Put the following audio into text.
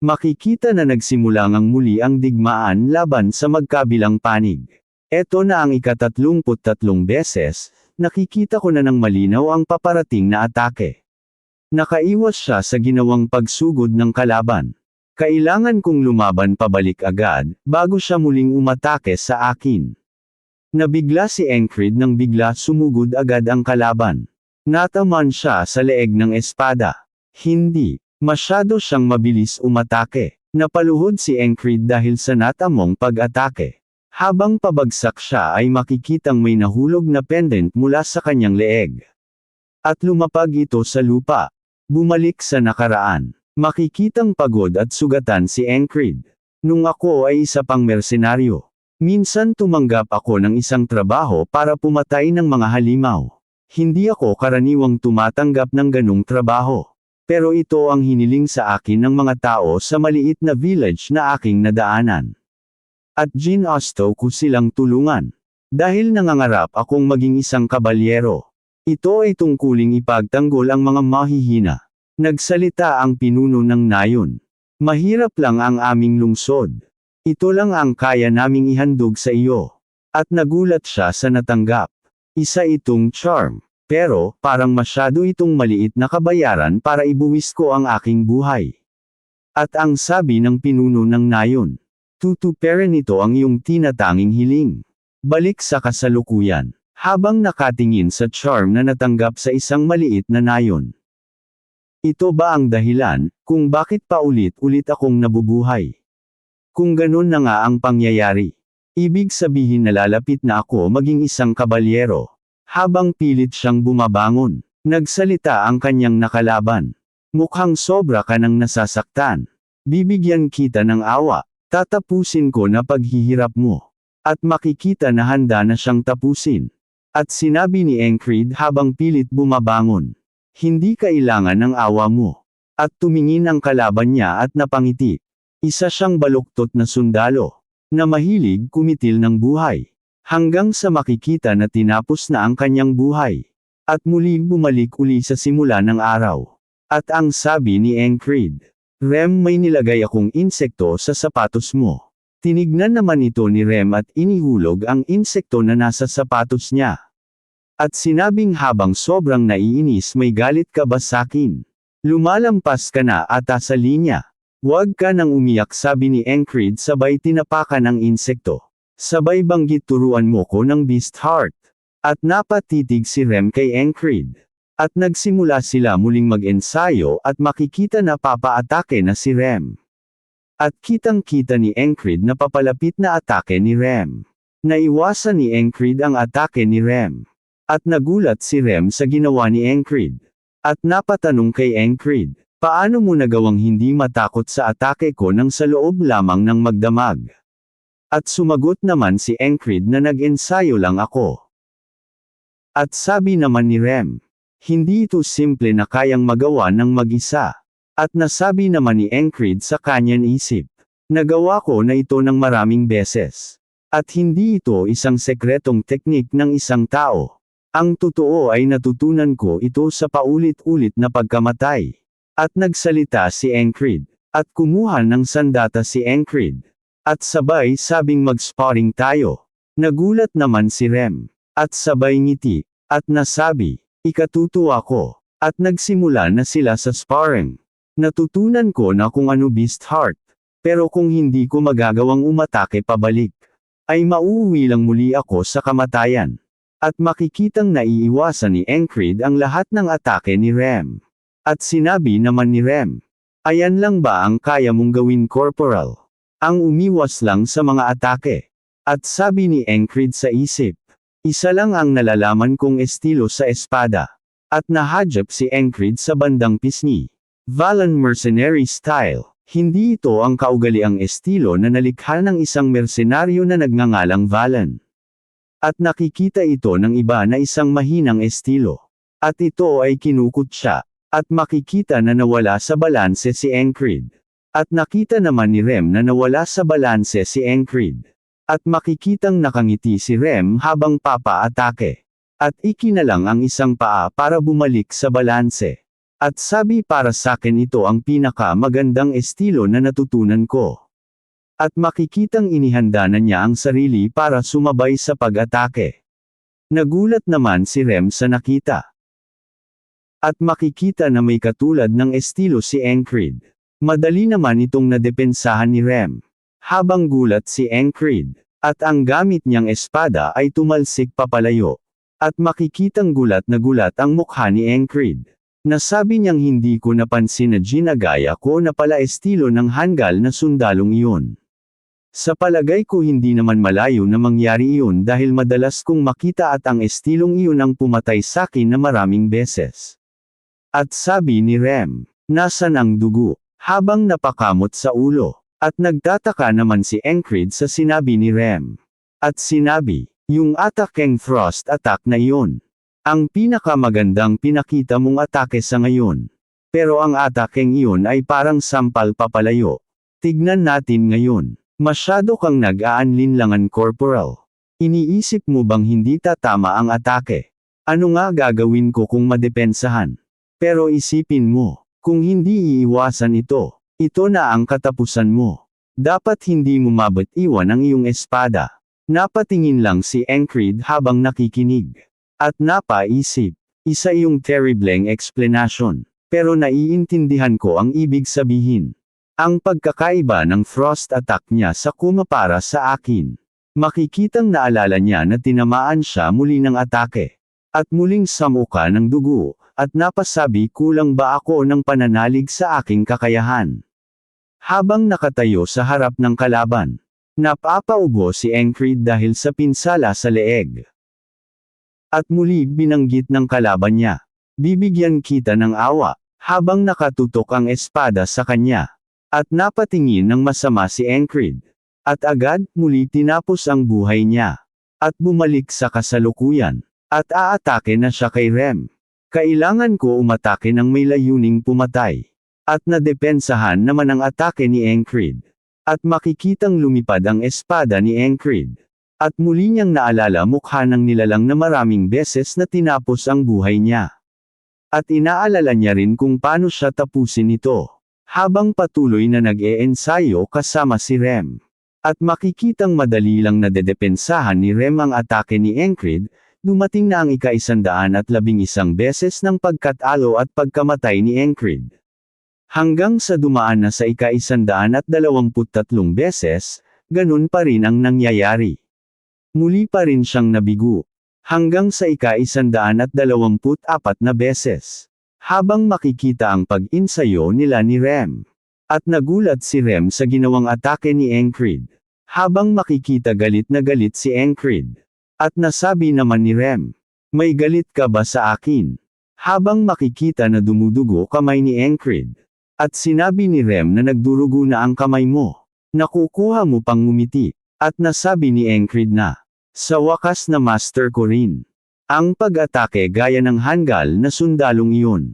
Makikita na nagsimula ngang muli ang digmaan laban sa magkabilang panig. Eto na ang ika-33 beses, nakikita ko na ng malinaw ang paparating na atake. Nakaiwas siya sa ginawang pagsugod ng kalaban. Kailangan kong lumaban pabalik agad, bago siya muling umatake sa akin. Nabigla si Encrid nang bigla sumugod agad ang kalaban. Nataman siya sa leeg ng espada. Hindi. Masyado siyang mabilis umatake. Napaluhod si Encrid dahil sa natamong pag-atake. Habang pabagsak siya ay makikitang may nahulog na pendant mula sa kanyang leeg. At lumapag ito sa lupa. Bumalik sa nakaraan. Makikitang pagod at sugatan si Encrid. Nung ako ay isa pang mersenaryo. Minsan tumanggap ako ng isang trabaho para pumatay ng mga halimaw. Hindi ako karaniwang tumatanggap ng ganung trabaho. Pero ito ang hiniling sa akin ng mga tao sa maliit na village na aking nadaanan. At ginusto ko silang tulungan. Dahil nangangarap akong maging isang kabalyero. Ito ay tungkuling ipagtanggol ang mga mahihina. Nagsalita ang pinuno ng nayon. Mahirap lang ang aming lungsod. Ito lang ang kaya naming ihandog sa iyo. At nagulat siya sa natanggap. Isa itong charm. Pero, parang masyado itong maliit na kabayaran para ibuwis ko ang aking buhay. At ang sabi ng pinuno ng nayon, tutuperin ito ang iyong tinatanging hiling. Balik sa kasalukuyan, habang nakatingin sa charm na natanggap sa isang maliit na nayon. Ito ba ang dahilan, kung bakit paulit-ulit akong nabubuhay? Kung ganun na nga ang pangyayari, ibig sabihin na lalapit na ako maging isang kabalyero. Habang pilit siyang bumabangon, nagsalita ang kanyang nakalaban. Mukhang sobra ka nang nasasaktan. Bibigyan kita ng awa. Tatapusin ko na paghihirap mo. At makikita na handa na siyang tapusin. At sinabi ni Encrid habang pilit bumabangon. Hindi kailangan ng awa mo. At tumingin ang kalaban niya at napangiti. Isa siyang baluktot na sundalo. Na mahilig kumitil ng buhay. Hanggang sa makikita na tinapos na ang kanyang buhay. At muli bumalik uli sa simula ng araw. At ang sabi ni Encrid, Rem, may nilagay akong insekto sa sapatos mo. Tinignan naman ito ni Rem at inihulog ang insekto na nasa sapatos niya. At sinabing habang sobrang naiinis, may galit ka ba sakin? Lumalampas ka na ata sa linya. Huwag ka nang umiyak, sabi ni Encrid sabay tinapakan ang insekto. Sabay banggit, turuan mo ko ng beast heart. At napatitig si Rem kay Encrid. At nagsimula sila muling mag-ensayo at makikita na papaatake na si Rem. At kitang-kita ni Encrid na papalapit na atake ni Rem. Naiwasan ni Encrid ang atake ni Rem. At nagulat si Rem sa ginawa ni Encrid. At napatanong kay Encrid, paano mo nagawang hindi matakot sa atake ko nang sa loob lamang ng magdamag? At sumagot naman si Encrid na nag-ensayo lang ako. At sabi naman ni Rem, hindi ito simple na kayang magawa ng mag-isa. At nasabi naman ni Encrid sa kanyang isip, nagawa ko na ito ng maraming beses. At hindi ito isang sekretong teknik ng isang tao. Ang totoo ay natutunan ko ito sa paulit-ulit na pagkamatay. At nagsalita si Encrid. At kumuha ng sandata si Encrid. At sabay sabing mag-sparring tayo. Nagulat naman si Rem. At sabay ngiti. At nasabi, ikatutuwa ko. At nagsimula na sila sa sparring. Natutunan ko na kung ano beast heart. Pero kung hindi ko magagawang umatake pabalik, ay mauuwi lang muli ako sa kamatayan. At makikitang naiiwasan ni Encrid ang lahat ng atake ni Rem. At sinabi naman ni Rem, ayan lang ba ang kaya mong gawin, Corporal? Ang umiwas lang sa mga atake. At sabi ni Encrid sa isip, isa lang ang nalalaman kong estilo sa espada. At nahadjap si Encrid sa bandang pisngi. Valen mercenary style. Hindi ito ang kaugaliang estilo na nalikha ng isang mersenaryo na nagngangalang Valen. At nakikita ito ng iba na isang mahinang estilo. At ito ay kinukot siya. At makikita na nawala sa balanse si Encrid. At nakita naman ni Rem na nawala sa balanse si Encrid. At makikitang nakangiti si Rem habang papa-atake. At ikinalang ang isang paa para bumalik sa balanse. At sabi para sakin ito ang pinaka magandang estilo na natutunan ko. At makikitang inihanda na niya ang sarili para sumabay sa pag-atake. Nagulat naman si Rem sa nakita. At makikita na may katulad ng estilo si Encred. Madali naman itong nadepensahan ni Rem. Habang gulat si Encred. At ang gamit niyang espada ay tumalsik papalayo. At makikitang gulat na gulat ang mukha ni Encred. Nasabi niyang hindi ko napansin na ginagaya ko na pala estilo ng hanggal na sundalong iyon. Sa palagay ko hindi naman malayo na mangyari iyon dahil madalas kong makita at ang estilong iyon ang pumatay sakin na maraming beses. At sabi ni Rem, nasan ang dugo? Habang napakamot sa ulo. At nagtataka naman si Encred sa sinabi ni Rem. At sinabi, yung atakeng thrust attack na iyon. Ang pinakamagandang pinakita mong atake sa ngayon. Pero ang atakeng iyon ay parang sampal papalayo. Tignan natin ngayon. Masyado kang nag-aanlinlangan corporal. Iniisip mo bang hindi tatama ang atake? Ano nga gagawin ko kung madepensahan? Pero isipin mo, kung hindi iiwasan ito. Ito na ang katapusan mo. Dapat hindi mo mabitiwan ang iyong espada. Napatingin lang si Encred habang nakikinig. At napaisip. Isa iyong terribleng explanation. Pero naiintindihan ko ang ibig sabihin. Ang pagkakaiba ng thrust attack niya sa kuma para sa akin. Makikitang naalala niya na tinamaan siya muli ng atake. At muling samuka ng dugo. At napasabi kulang ba ako ng pananalig sa aking kakayahan. Habang nakatayo sa harap ng kalaban, napapaubo si Encred dahil sa pinsala sa leeg. At muli binanggit ng kalaban niya, bibigyan kita ng awa, habang nakatutok ang espada sa kanya. At napatingin ng masama si Encred. At agad, muli tinapos ang buhay niya. At bumalik sa kasalukuyan. At aatake na siya kay Rem. Kailangan ko umatake ng may layuning pumatay. At nadepensahan naman ang atake ni Encred. At makikitang lumipad ang espada ni Encred. At muli niyang naalala mukha ng nilalang na maraming beses na tinapos ang buhay niya. At inaalala niya rin kung paano siya tapusin ito. Habang patuloy na nag-eensayo kasama si Rem. At makikitang madali lang nadedepensahan ni Rem ang atake ni Encred, dumating na ang ika-111 beses ng pagkatalo at pagkamatay ni Encred. Hanggang sa dumaan na sa ika-123 beses, ganun pa rin ang nangyayari. Muli pa rin siyang nabigo. Hanggang sa ika-124 na beses. Habang makikita ang pag-insayo nila ni Rem. At nagulat si Rem sa ginawang atake ni Encred. Habang makikita galit na galit si Encred. At nasabi naman ni Rem, may galit ka ba sa akin? Habang makikita na dumudugo kamay ni Encred. At sinabi ni Rem na nagdurugo na ang kamay mo. Nakukuha mo pang ngumiti. At nasabi ni Encred na, sa wakas na master ko rin. Ang pag-atake gaya ng hanggal na sundalong iyon.